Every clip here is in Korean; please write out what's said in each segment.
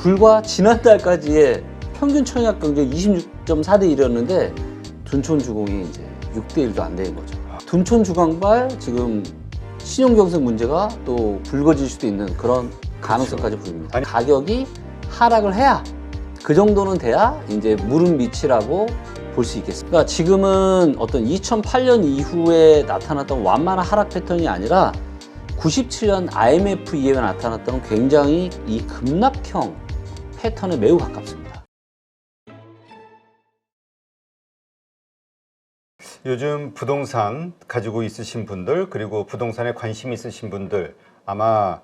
불과 지난달까지의 평균 청약 경쟁 26.4대 1이었는데 둔촌 주공이 이제 6대 1도 안 되는 거죠. 둔촌 주공발 지금 신용 경색 문제가 또 불거질 수도 있는 그런 가능성까지 보입니다. 가격이 하락을 해야 그 정도는 돼야 이제 무릎 밑이라고 볼 수 있겠습니다. 그러니까 지금은 어떤 2008년 이후에 나타났던 완만한 하락 패턴이 아니라 97년 IMF 이후에 나타났던 굉장히 이 급락형 패턴에 매우 가깝습니다. 요즘 부동산 가지고 있으신 분들 그리고 부동산에 관심 있으신 분들 아마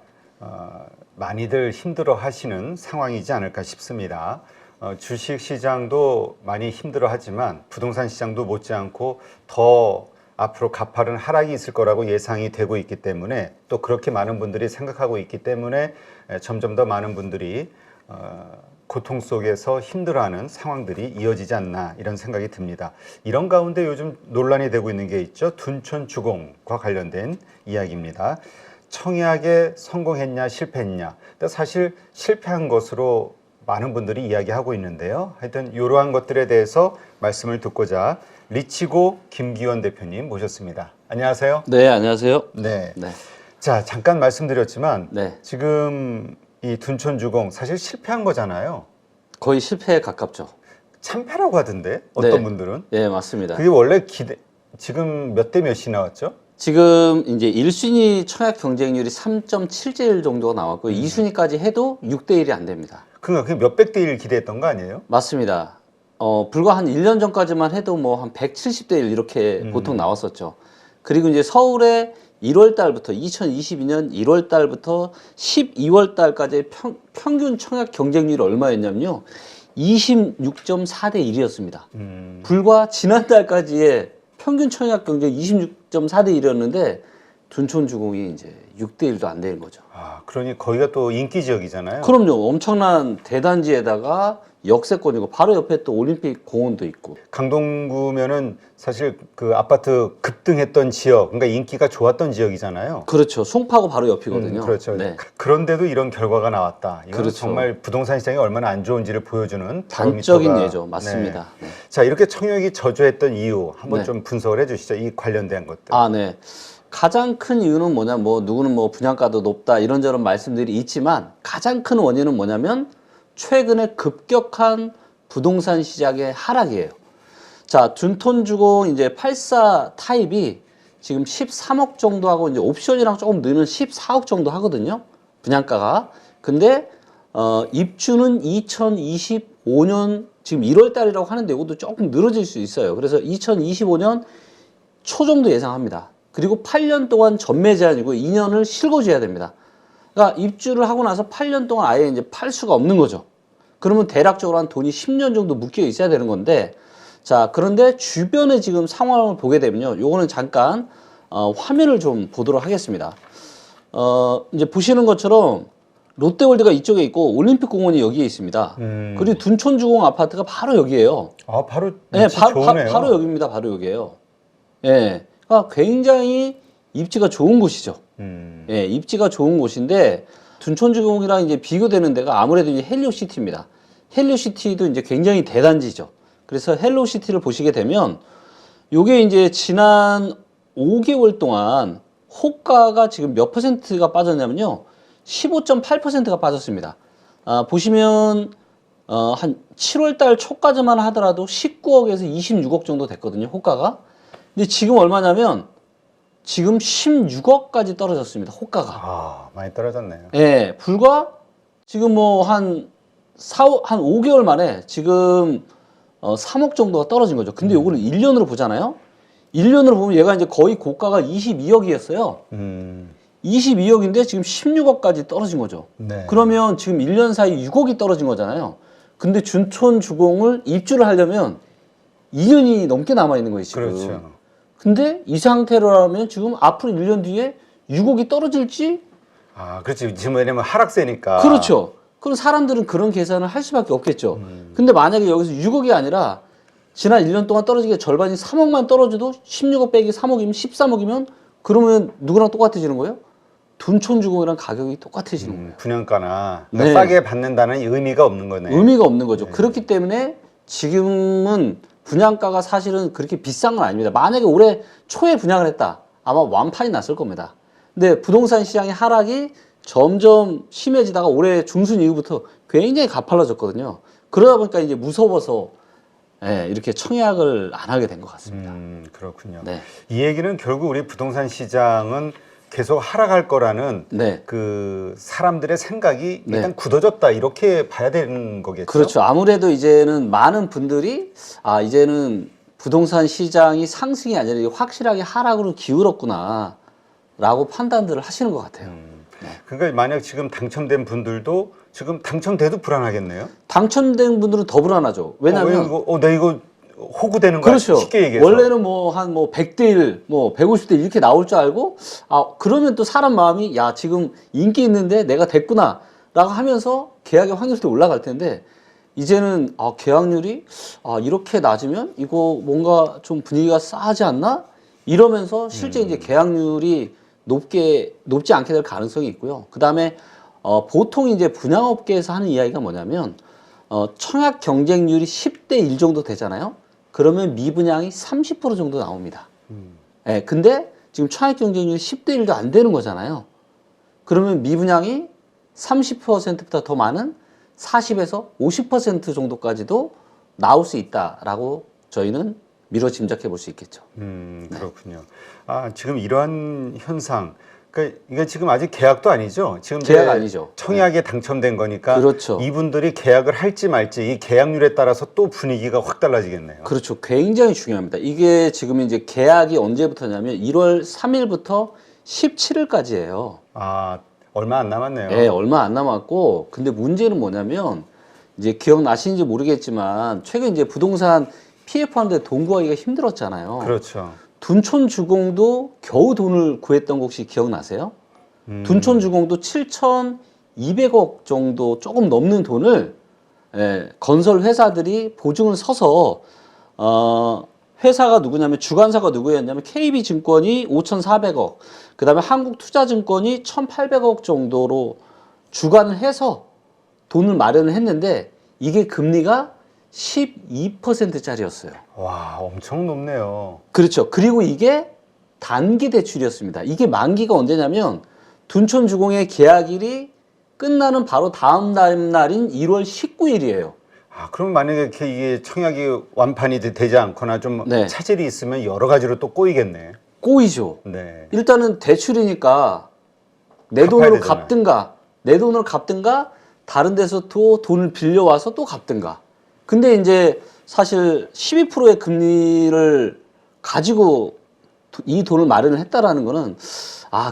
많이들 힘들어 하시는 상황이지 않을까 싶습니다. 주식 시장도 많이 힘들어 하지만 부동산 시장도 못지않고 더 앞으로 가파른 하락이 있을 거라고 예상이 되고 있기 때문에 또 그렇게 많은 분들이 생각하고 있기 때문에 점점 더 많은 분들이 고통 속에서 힘들어하는 상황들이 이어지지 않나 이런 생각이 듭니다. 이런 가운데 요즘 논란이 되고 있는 게 있죠. 둔촌 주공과 관련된 이야기입니다. 청약에 성공했냐 실패했냐. 근데 사실 실패한 것으로 많은 분들이 이야기하고 있는데요. 하여튼 이러한 것들에 대해서 말씀을 듣고자 리치고 김기원 대표님 모셨습니다. 안녕하세요. 네, 안녕하세요. 네. 네. 자, 잠깐 말씀드렸지만 네. 지금 이 둔촌 주공 사실 실패한 거잖아요. 거의 실패에 가깝죠. 참패라고 하던데 어떤 네. 분들은. 네, 맞습니다. 그게 원래 지금 몇 대 몇이 나왔죠? 지금 이제 1순위 청약 경쟁률이 3.7대 1 정도가 나왔고 2순위까지 해도 6대 1이 안 됩니다. 그러니까 그 몇백 대 1 기대했던 거 아니에요? 맞습니다. 불과 한 1년 전까지만 해도 뭐 한 170대 1 이렇게 보통 나왔었죠. 그리고 이제 서울에 1월 달부터 2022년 1월 달부터 12월 달까지 평균 청약 경쟁률이 얼마였냐면요. 26.4대 1이었습니다. 불과 지난달까지의 평균 청약 경쟁 26.4대 1이었는데 둔촌 주공이 이제 6대 1도 안 되는 거죠. 아, 그러니 거기가 또 인기 지역이잖아요. 그럼요. 엄청난 대단지에다가 역세권이고 바로 옆에 또 올림픽 공원도 있고. 강동구면은 사실 그 아파트 급등했던 지역, 그러니까 인기가 좋았던 지역이잖아요. 그렇죠. 송파구 바로 옆이거든요. 그렇죠. 네. 그런데도 이런 결과가 나왔다. 이건 그렇죠. 정말 부동산 시장이 얼마나 안 좋은지를 보여주는 단적인 바로미터가- 예죠. 맞습니다. 네. 네. 자, 이렇게 청약이 저조했던 이유 한번 네. 좀 분석을 해주시죠. 이 관련된 것들. 아, 네. 가장 큰 이유는 뭐냐, 뭐, 누구는 뭐 분양가도 높다, 이런저런 말씀들이 있지만, 가장 큰 원인은 뭐냐면, 최근에 급격한 부동산 시장의 하락이에요. 자, 둔촌 주공 이제 84 타입이 지금 13억 정도 하고, 이제 옵션이랑 조금 느는 14억 정도 하거든요. 분양가가. 근데, 입주는 2025년 지금 1월 달이라고 하는데, 이것도 조금 늘어질 수 있어요. 그래서 2025년 초 정도 예상합니다. 그리고 8년 동안 전매 제한이고 2년을 실거주해야 됩니다. 그러니까 입주를 하고 나서 8년 동안 아예 이제 팔 수가 없는 거죠. 그러면 대략적으로 한 돈이 10년 정도 묶여 있어야 되는 건데, 자, 그런데 주변에 지금 상황을 보게 되면요. 요거는 잠깐 화면을 좀 보도록 하겠습니다. 이제 보시는 것처럼 롯데월드가 이쪽에 있고 올림픽 공원이 여기에 있습니다. 그리고 둔촌 주공 아파트가 바로 여기에요. 아, 바로 네, 위치 좋으네요. 바로 여기입니다. 바로 여기에요. 예. 그러니까 굉장히 입지가 좋은 곳이죠. 예, 입지가 좋은 곳인데 둔촌 주공이랑 이제 비교되는 데가 아무래도 이제 헬리오시티입니다. 헬리오시티도 이제 굉장히 대단지죠. 그래서 헬리오시티를 보시게 되면 요게 이제 지난 5개월 동안 호가가 지금 몇 퍼센트가 빠졌냐면요. 15.8%가 빠졌습니다. 보시면 한 7월 달 초까지만 하더라도 19억에서 26억 정도 됐거든요. 호가가. 근데 지금 얼마냐면 지금 16억까지 떨어졌습니다. 호가가. 아, 많이 떨어졌네요. 예, 불과 지금 뭐 한 5개월 만에 지금 3억 정도가 떨어진 거죠. 근데 요거를 1년으로 보잖아요. 1년으로 보면 얘가 이제 거의 고가가 22억이었어요. 22억인데 지금 16억까지 떨어진 거죠. 네. 그러면 지금 1년 사이 6억이 떨어진 거잖아요. 근데 둔촌 주공을 입주를 하려면 2년이 넘게 남아 있는 거예요, 지금. 그렇죠. 근데 이 상태로라면 지금 앞으로 1년 뒤에 6억이 떨어질지? 아, 그렇지. 지금 왜냐면 하락세니까. 그렇죠. 그럼 사람들은 그런 계산을 할 수밖에 없겠죠. 근데 만약에 여기서 6억이 아니라 지난 1년 동안 떨어지게 절반이 3억만 떨어져도 16억 빼기 3억이면 13억이면 그러면 누구랑 똑같아지는 거예요? 둔촌주공이랑 가격이 똑같아지는 거예요. 분양가나 네. 싸게 받는다는 의미가 없는 거네. 의미가 없는 거죠. 그렇기 때문에 지금은 분양가가 사실은 그렇게 비싼 건 아닙니다. 만약에 올해 초에 분양을 했다. 아마 완판이 났을 겁니다. 근데 부동산 시장의 하락이 점점 심해지다가 올해 중순 이후부터 굉장히 가팔라졌거든요. 그러다 보니까 이제 무서워서 예, 이렇게 청약을 안 하게 된 것 같습니다. 그렇군요. 네. 이 얘기는 결국 우리 부동산 시장은 계속 하락할 거라는 네. 그 사람들의 생각이 네. 일단 굳어졌다 이렇게 봐야 되는 거겠죠. 그렇죠. 아무래도 이제는 많은 분들이 이제는 부동산 시장이 상승이 아니라 확실하게 하락으로 기울었구나 라고 판단들을 하시는 것 같아요. 그러니까 만약 지금 당첨된 분들도 지금 당첨돼도 불안하겠네요. 당첨된 분들은 더 불안하죠. 왜냐하면 나 이거 호구되는 거야. 그렇죠. 쉽게 얘기해서. 원래는 한 100대 1, 150대 1 이렇게 나올 줄 알고 그러면 또 사람 마음이 야 지금 인기 있는데 내가 됐구나 라고 하면서 계약의 확률도 올라갈 텐데 이제는 계약률이 이렇게 낮으면 이거 뭔가 좀 분위기가 싸하지 않나? 이러면서 실제 이제 계약률이 높지 않게 될 가능성이 있고요. 그 다음에 보통 이제 분양업계에서 하는 이야기가 뭐냐면 청약 경쟁률이 10대 1 정도 되잖아요. 그러면 미분양이 30% 정도 나옵니다. 예, 근데 지금 청약 경쟁률이 10대 1도 안 되는 거잖아요. 그러면 미분양이 30%보다 더 많은 40에서 50% 정도까지도 나올 수 있다라고 저희는 미뤄 짐작해 볼 수 있겠죠. 그렇군요. 지금 이러한 현상, 그러니까 이게 지금 아직 계약도 아니죠? 지금 계약 아니죠. 청약에 당첨된 거니까 그렇죠. 이분들이 계약을 할지 말지 이 계약률에 따라서 또 분위기가 확 달라지겠네요. 그렇죠. 굉장히 중요합니다. 이게 지금 이제 계약이 언제부터냐면 1월 3일부터 17일까지예요. 얼마 안 남았네요. 네, 얼마 안 남았고, 근데 문제는 뭐냐면, 이제 기억나시는지 모르겠지만, 최근 이제 부동산 PF 하는데 돈 구하기가 힘들었잖아요. 그렇죠. 둔촌주공도 겨우 돈을 구했던 거 혹시 기억나세요? 둔촌주공도 7,200억 정도 조금 넘는 돈을 건설 회사들이 보증을 서서, 회사가 누구냐면 주관사가 누구였냐면 KB증권이 5,400억, 그 다음에 한국투자증권이 1,800억 정도로 주관을 해서 돈을 마련을 했는데 이게 금리가 12%짜리였어요. 와, 엄청 높네요. 그렇죠. 그리고 이게 단기 대출이었습니다. 이게 만기가 언제냐면 둔촌주공의 계약일이 끝나는 바로 다음 날인 1월 19일이에요. 그럼 만약에 이렇게 이게 청약이 완판이 되지 않거나 좀 네. 차질이 있으면 여러 가지로 또 꼬이겠네. 꼬이죠. 네. 일단은 대출이니까 내 돈으로 갚든가 다른 데서 또 돈을 빌려와서 또 갚든가. 근데 이제 사실 12%의 금리를 가지고 이 돈을 마련을 했다라는 거는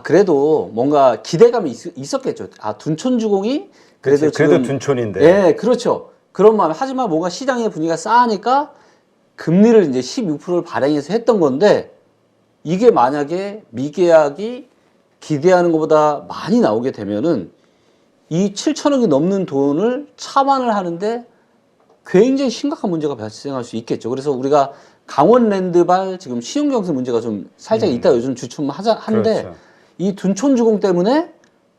그래도 뭔가 기대감이 있었겠죠. 둔촌주공이 그래도 지금 둔촌인데. 네, 그렇죠. 그런 마음. 하지만 뭔가 시장의 분위기가 싸하니까 금리를 이제 12%를 발행해서 했던 건데 이게 만약에 미계약이 기대하는 것보다 많이 나오게 되면은 이 7천억이 넘는 돈을 차환을 하는데 굉장히 심각한 문제가 발생할 수 있겠죠. 그래서 우리가 강원랜드발 지금 신용경색 문제가 좀 살짝 있다 요즘 주춤한데 그렇죠. 이 둔촌주공 때문에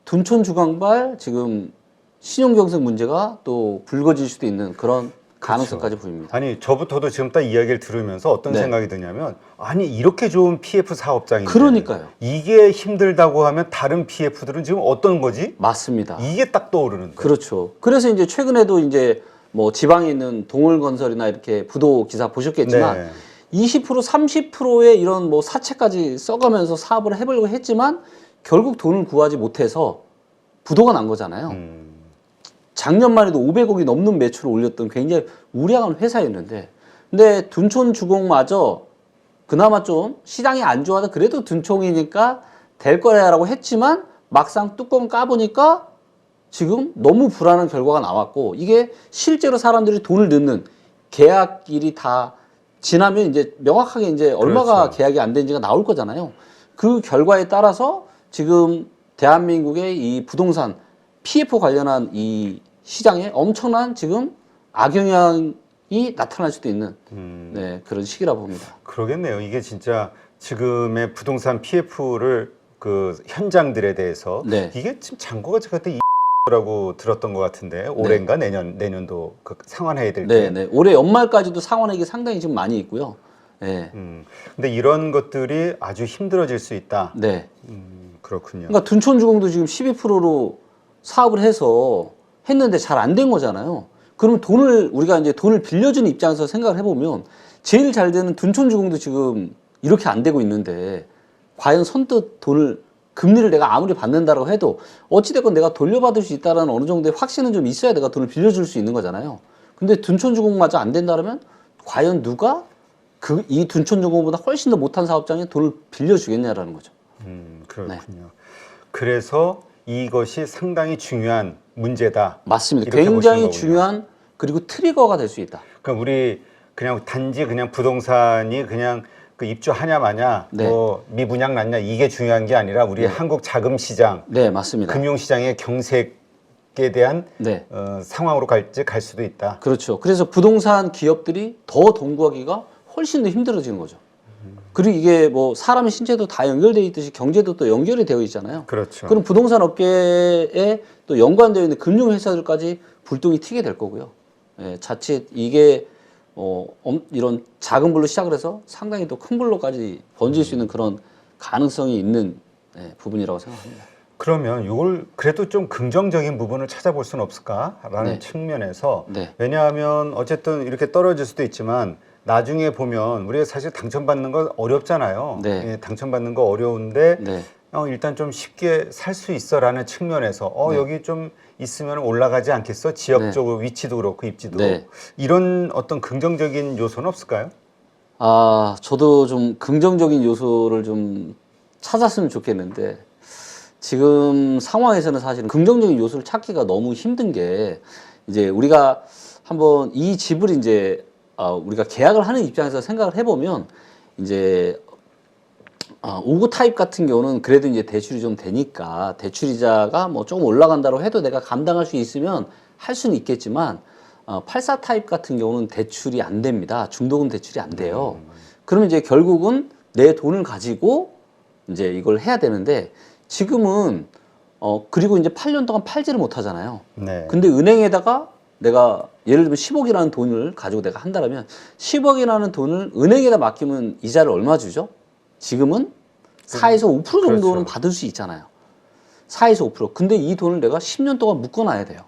둔촌주공발 지금 신용경색 문제가 또 불거질 수도 있는 그런 가능성까지 보입니다. 아니 저부터도 지금 딱 이야기를 들으면서 어떤 네. 생각이 드냐면 이렇게 좋은 PF 사업장인데 그러니까요. 이게 힘들다고 하면 다른 PF들은 지금 어떤 거지? 맞습니다. 이게 딱 떠오르는데. 그렇죠. 그래서 이제 최근에도 이제 뭐 지방에 있는 동월건설이나 이렇게 부도 기사 보셨겠지만 네. 20% 30%의 이런 뭐 사채까지 써가면서 사업을 해보려고 했지만 결국 돈을 구하지 못해서 부도가 난 거잖아요. 작년만 해도 500억이 넘는 매출을 올렸던 굉장히 우량한 회사였는데 근데 둔촌주공마저 그나마 좀 시장이 안 좋아도 그래도 둔촌이니까 될 거야라고 했지만 막상 뚜껑 까보니까 지금 너무 불안한 결과가 나왔고 이게 실제로 사람들이 돈을 넣는 계약일이 다 지나면 이제 명확하게 이제 얼마가 그렇죠. 계약이 안 된지가 나올 거잖아요. 그 결과에 따라서 지금 대한민국의 이 부동산 PF 관련한 이 시장에 엄청난 지금 악영향이 나타날 수도 있는 그런 시기라 봅니다. 그러겠네요. 이게 진짜 지금의 부동산 PF를 그 현장들에 대해서 네. 이게 지금 잔고가 제가 그때 라고 들었던 것 같은데 올해인가 내년도 그 상환해야 될 때. 네, 네. 올해 연말까지도 상환액이 상당히 지금 많이 있고요. 네. 근데 이런 것들이 아주 힘들어질 수 있다. 네. 그렇군요. 그러니까 둔촌주공도 지금 12%로 사업을 해서 했는데 잘 안 된 거잖아요. 그럼 우리가 이제 돈을 빌려주는 입장에서 생각을 해보면 제일 잘 되는 둔촌주공도 지금 이렇게 안 되고 있는데 과연 선뜻 금리를 내가 아무리 받는다고 해도 어찌됐건 내가 돌려받을 수 있다는 어느 정도의 확신은 좀 있어야 내가 돈을 빌려줄 수 있는 거잖아요. 근데 둔촌주공마저 안 된다면 과연 누가 이 둔촌주공보다 훨씬 더 못한 사업장에 돈을 빌려주겠냐라는 거죠. 그렇군요. 네. 그래서 이것이 상당히 중요한 문제다. 맞습니다. 굉장히 중요한 그리고 트리거가 될 수 있다. 그러니까 우리 단지 부동산이 그냥 그 입주하냐 마냐, 네. 뭐 미분양 났냐 이게 중요한 게 아니라 우리 한국 자금 시장, 네 맞습니다. 금융 시장의 경색에 대한 네. 상황으로 갈 수도 있다. 그렇죠. 그래서 부동산 기업들이 더 동구하기가 훨씬 더 힘들어지는 거죠. 그리고 이게 뭐 사람의 신체도 다 연결되어 있듯이 경제도 또 연결이 되어 있잖아요. 그렇죠. 그럼 부동산 업계에 또 연관되어 있는 금융회사들까지 불똥이 튀게 될 거고요. 예, 자칫 이게 이런 작은 불로 시작을 해서 상당히 또 큰 불로까지 번질 수 있는 그런 가능성이 있는 부분이라고 생각합니다. 그러면 이걸 그래도 좀 긍정적인 부분을 찾아볼 수는 없을까라는 네. 측면에서 네. 왜냐하면 어쨌든 이렇게 떨어질 수도 있지만 나중에 보면 우리가 사실 당첨받는 거 어렵잖아요. 네. 예, 당첨받는 거 어려운데 네. 일단 좀 쉽게 살 수 있어라는 측면에서 네. 여기 좀 있으면 올라가지 않겠어? 지역적으로 위치도 그렇고 입지도 네. 이런 어떤 긍정적인 요소는 없을까요? 아, 저도 좀 긍정적인 요소를 좀 찾았으면 좋겠는데 지금 상황에서는 사실은 긍정적인 요소를 찾기가 너무 힘든 게 이제 우리가 한번 이 집을 이제 우리가 계약을 하는 입장에서 생각을 해보면 이제 5구 타입 같은 경우는 그래도 이제 대출이 좀 되니까 대출이자가 뭐 조금 올라간다고 해도 내가 감당할 수 있으면 할 수는 있겠지만 84 타입 같은 경우는 대출이 안 됩니다. 중도금 대출이 안 돼요. 그러면 이제 결국은 내 돈을 가지고 이제 이걸 해야 되는데 지금은 그리고 이제 8년 동안 팔지를 못하잖아요. 네. 근데 은행에다가 내가 예를 들면 10억이라는 돈을 가지고 내가 한다면 10억이라는 돈을 은행에다 맡기면 이자를 얼마 주죠? 지금은 4에서 5% 정도는 그렇죠. 받을 수 있잖아요. 4에서 5%. 근데 이 돈을 내가 10년 동안 묶어놔야 돼요.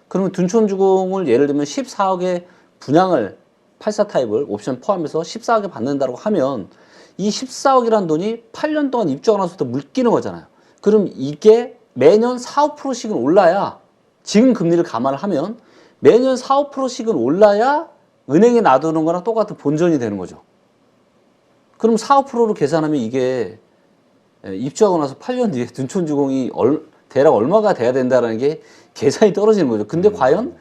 그러면 둔촌주공을 예를 들면 14억의 분양을 84 타입을 옵션 포함해서 14억에 받는다고 하면 이 14억이라는 돈이 8년 동안 입주하고 나서부터 묶이는 거잖아요. 그럼 이게 매년 4, 5%씩은 올라야 지금 금리를 감안을 하면 매년 4, 5%씩은 올라야 은행에 놔두는 거랑 똑같은 본전이 되는 거죠. 그럼 4, 5%로 계산하면 이게 입주하고 나서 8년 뒤에 둔촌주공이 대략 얼마가 돼야 된다는 게 계산이 떨어지는 거죠. 근데 과연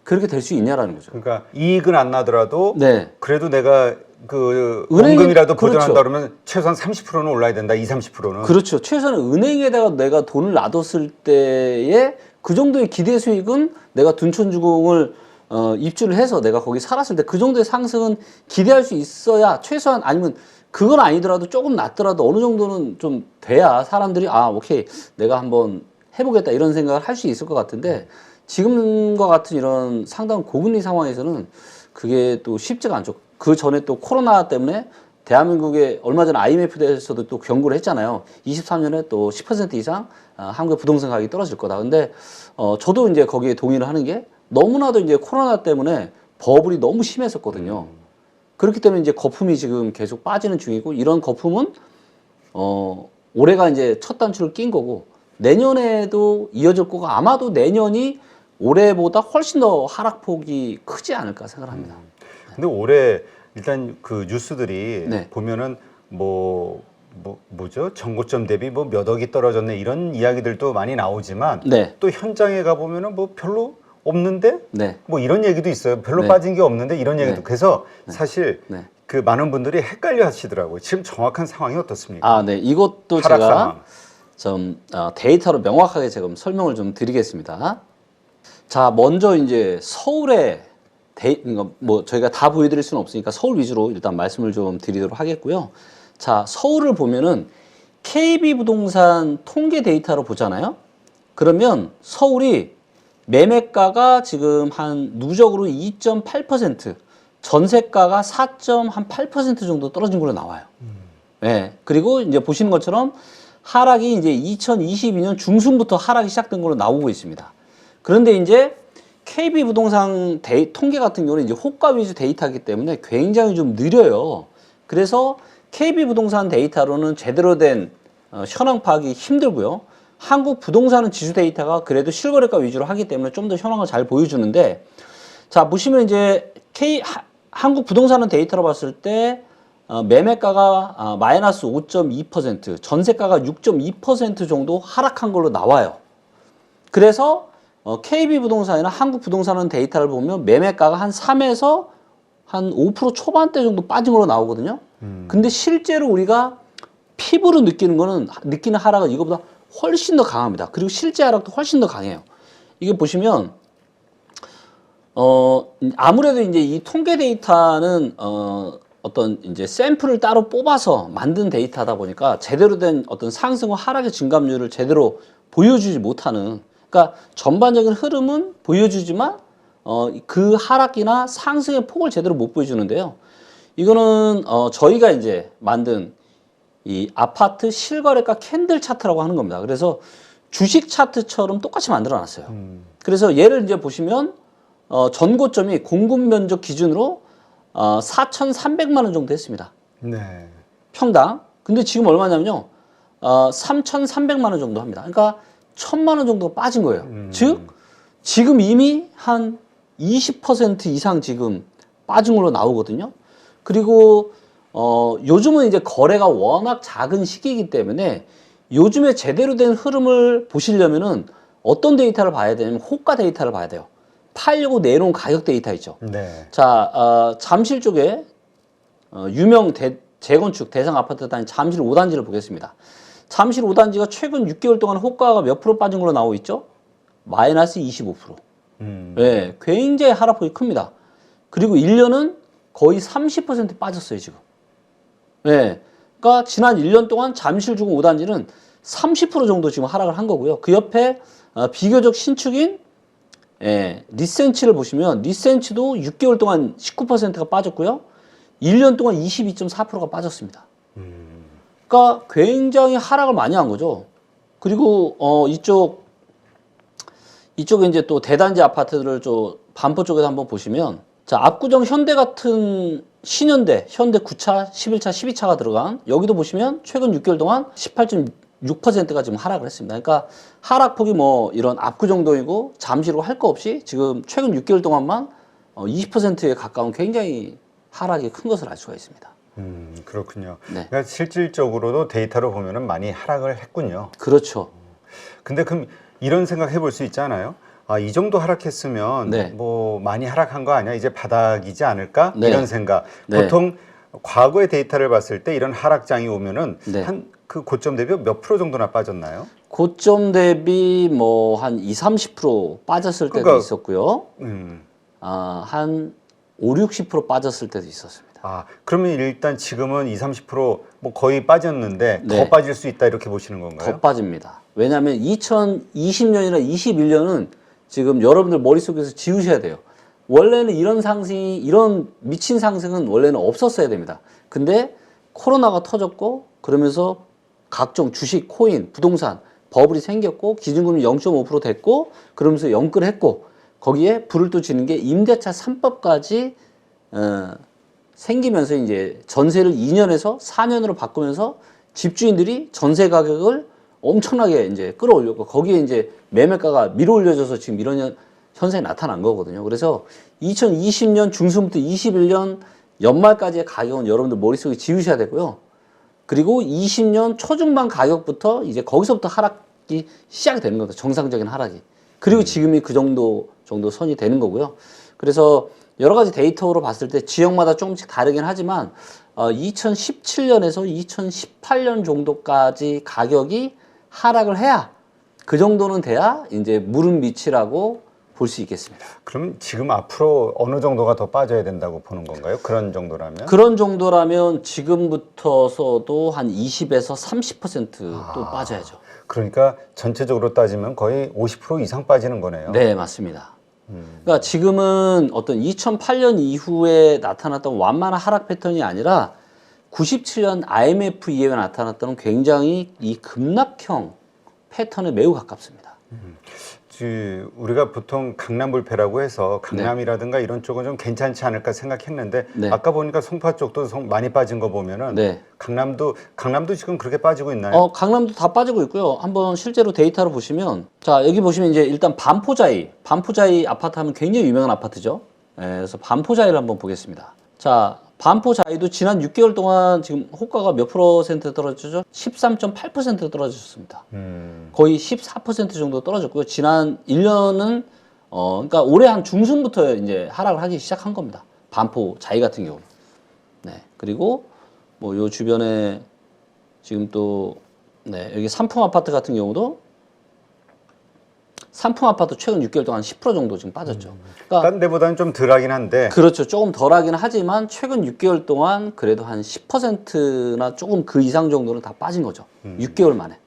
그렇게 될 수 있냐라는 거죠. 그러니까 이익은 안 나더라도 네. 그래도 내가 은행에, 원금이라도 그렇죠. 보존한다 그러면 최소한 30%는 올라야 된다. 30%는. 그렇죠. 최소한 은행에다가 내가 돈을 놔뒀을 때에 그 정도의 기대 수익은 내가 둔촌주공을 입주를 해서 내가 거기 살았을 때 그 정도의 상승은 기대할 수 있어야 최소한 아니면 그건 아니더라도 조금 낮더라도 어느 정도는 좀 돼야 사람들이 오케이 내가 한번 해보겠다 이런 생각을 할 수 있을 것 같은데 지금과 같은 이런 상당한 고금리 상황에서는 그게 또 쉽지가 않죠. 그 전에 또 코로나 때문에 대한민국에 얼마 전 IMF에서도 또 경고를 했잖아요. 23년에 또 10% 이상 한국의 부동산 가격이 떨어질 거다. 근데 저도 이제 거기에 동의를 하는 게 너무나도 이제 코로나 때문에 버블이 너무 심했었거든요. 그렇기 때문에 이제 거품이 지금 계속 빠지는 중이고 이런 거품은 올해가 이제 첫 단추를 낀 거고 내년에도 이어질 거고 아마도 내년이 올해보다 훨씬 더 하락폭이 크지 않을까 생각합니다. 근데 올해 일단 그 뉴스들이 네. 보면은 뭐죠? 정고점 대비 뭐 몇 억이 떨어졌네 이런 이야기들도 많이 나오지만 네. 또 현장에 가 보면은 뭐 별로 없는데 네. 뭐 이런 얘기도 있어요. 별로 네. 빠진 게 없는데 이런 얘기도. 네. 그래서 사실 네. 그 많은 분들이 헷갈려 하시더라고요. 지금 정확한 상황이 어떻습니까? 네. 이것도 하락 제가 상황. 좀 데이터로 명확하게 지금 설명을 좀 드리겠습니다. 자, 먼저 이제 서울에 그러니까 뭐 저희가 다 보여드릴 수는 없으니까 서울 위주로 일단 말씀을 좀 드리도록 하겠고요. 자, 서울을 보면은 KB부동산 통계 데이터로 보잖아요. 그러면 서울이 매매가가 지금 한 누적으로 2.8%, 전세가가 4.8% 정도 떨어진 걸로 나와요. 네. 그리고 이제 보시는 것처럼 하락이 이제 2022년 중순부터 하락이 시작된 걸로 나오고 있습니다. 그런데 이제 KB부동산 통계 같은 경우는 이제 호가 위주 데이터이기 때문에 굉장히 좀 느려요. 그래서 KB부동산 데이터로는 제대로 된 현황 파악이 힘들고요. 한국 부동산은 지수 데이터가 그래도 실거래가 위주로 하기 때문에 좀 더 현황을 잘 보여주는데, 자 보시면 이제 한국 부동산은 데이터로 봤을 때 매매가가 마이너스 5.2%, 전세가가 6.2% 정도 하락한 걸로 나와요. 그래서 KB부동산이나 한국부동산은 데이터를 보면 매매가가 한 3에서 한 5% 초반대 정도 빠진 걸로 나오거든요. 근데 실제로 우리가 피부로 느끼는 하락은 이거보다 훨씬 더 강합니다. 그리고 실제 하락도 훨씬 더 강해요. 이게 보시면 아무래도 이제 이 통계 데이터는 어떤 이제 샘플을 따로 뽑아서 만든 데이터다 보니까 제대로 된 어떤 상승과 하락의 증감률을 제대로 보여주지 못하는, 그러니까 전반적인 흐름은 보여주지만 그 하락이나 상승의 폭을 제대로 못 보여주는데요. 이거는 저희가 이제 만든 이 아파트 실거래가 캔들 차트라고 하는 겁니다. 그래서 주식 차트처럼 똑같이 만들어 놨어요. 그래서 얘를 이제 보시면 전고점이 공급 면적 기준으로 4,300만 원 정도 했습니다. 네. 평당. 근데 지금 얼마냐면요. 3,300만 원 정도 합니다. 그러니까 1,000만 원 정도가 빠진 거예요. 즉 지금 이미 한 20% 이상 지금 빠진 걸로 나오거든요. 그리고 요즘은 이제 거래가 워낙 작은 시기이기 때문에 요즘에 제대로 된 흐름을 보시려면은 어떤 데이터를 봐야 되냐면 호가 데이터를 봐야 돼요. 팔려고 내놓은 가격 데이터 있죠. 네. 자, 잠실 쪽에 유명 재건축 대상 아파트 단지 잠실 5단지를 보겠습니다. 잠실 5단지가 최근 6개월 동안 호가가 몇 프로 빠진 걸로 나오고 있죠? 마이너스 25%. 네, 굉장히 하락폭이 큽니다. 그리고 1년은 거의 30% 빠졌어요, 지금. 네. 그러니까 지난 1년 동안 잠실 주공 5단지는 30% 정도 지금 하락을 한 거고요. 그 옆에 비교적 신축인 리센치를 보시면 리센치도 6개월 동안 19%가 빠졌고요. 1년 동안 22.4%가 빠졌습니다. 그러니까 굉장히 하락을 많이 한 거죠. 그리고 이쪽에 이제 또 대단지 아파트들을 좀 반포 쪽에서 한번 보시면, 자, 압구정 현대 같은 신현대, 현대 9차, 11차, 12차가 들어간 여기도 보시면 최근 6개월 동안 18.6%가 지금 하락을 했습니다. 그러니까 하락폭이 뭐 이런 압구정동이고 잠시로 할 거 없이 지금 최근 6개월 동안만 20%에 가까운 굉장히 하락이 큰 것을 알 수가 있습니다. 그렇군요. 네. 그러니까 실질적으로도 데이터로 보면은 많이 하락을 했군요. 그렇죠. 근데 그럼 이런 생각 해볼 수 있잖아요. 아, 이 정도 하락했으면 네. 뭐 많이 하락한 거 아니야? 이제 바닥이지 않을까? 네. 이런 생각. 네. 보통 과거의 데이터를 봤을 때 이런 하락장이 오면은 네. 한 그 고점 대비 몇 프로 정도나 빠졌나요? 고점 대비 뭐 한 30% 빠졌을 때도 그러니까, 있었고요. 한 60% 빠졌을 때도 있었습니다. 아, 그러면 일단 지금은 30%뭐 거의 빠졌는데 네. 더 빠질 수 있다 이렇게 보시는 건가요? 더 빠집니다. 왜냐하면 2020년이나 21년은 지금 여러분들 머릿속에서 지우셔야 돼요. 원래는 이런 상승이, 이런 미친 상승은 원래는 없었어야 됩니다. 근데 코로나가 터졌고, 그러면서 각종 주식, 코인, 부동산, 버블이 생겼고, 기준금리 0.5% 됐고, 그러면서 영끌을 했고, 거기에 불을 또 지는 게 임대차 3법까지 생기면서 이제 전세를 2년에서 4년으로 바꾸면서 집주인들이 전세 가격을 엄청나게 이제 끌어올렸고, 거기에 이제 매매가가 밀어올려져서 지금 이런 현상이 나타난 거거든요. 그래서 2020년 중순부터 21년 연말까지의 가격은 여러분들 머릿속에 지우셔야 되고요. 그리고 20년 초중반 가격부터 이제 거기서부터 하락이 시작이 되는 겁니다. 정상적인 하락이. 그리고 지금이 그 정도 선이 되는 거고요. 그래서 여러 가지 데이터로 봤을 때 지역마다 조금씩 다르긴 하지만 2017년에서 2018년 정도까지 가격이 하락을 해야, 그 정도는 돼야 이제 무릎 밑이라고 볼 수 있겠습니다. 그럼 지금 앞으로 어느 정도가 더 빠져야 된다고 보는 건가요? 그런 정도라면? 그런 정도라면 지금부터서도 한 20에서 30%또 빠져야죠. 그러니까 전체적으로 따지면 거의 50% 이상 빠지는 거네요. 네, 맞습니다. 그러니까 지금은 어떤 2008년 이후에 나타났던 완만한 하락 패턴이 아니라 97년 IMF 이후에 나타났던 굉장히 이 급락형 패턴에 매우 가깝습니다. 우리가 보통 강남불패라고 해서 강남이라든가 이런 쪽은 좀 괜찮지 않을까 생각했는데 네. 아까 보니까 송파 쪽도 많이 빠진 거 보면은 네. 강남도 지금 그렇게 빠지고 있나요? 강남도 다 빠지고 있고요. 한번 실제로 데이터를 보시면, 자, 여기 보시면 이제 일단 반포자이 아파트 하면 굉장히 유명한 아파트죠. 네, 그래서 반포자이를 한번 보겠습니다. 자, 반포자이도 지난 6개월 동안 지금 호가가 몇 %, 떨어졌죠? 13.8% 떨어졌습니다. 거의 14% 정도 떨어졌고요. 지난 1년은 그러니까 올해 한 중순부터 이제 하락을 하기 시작한 겁니다. 반포자이 같은 경우. 네. 그리고 뭐 요 주변에 지금 또 네, 여기 상품 아파트 같은 경우도 상품 아파트 최근 6개월 동안 10% 정도 지금 빠졌죠. 그러니까 딴 데보다는 좀 덜하긴 한데 그렇죠. 조금 덜하긴 하지만 최근 6개월 동안 그래도 한 10%나 조금 그 이상 정도는 다 빠진 거죠. 6개월 만에.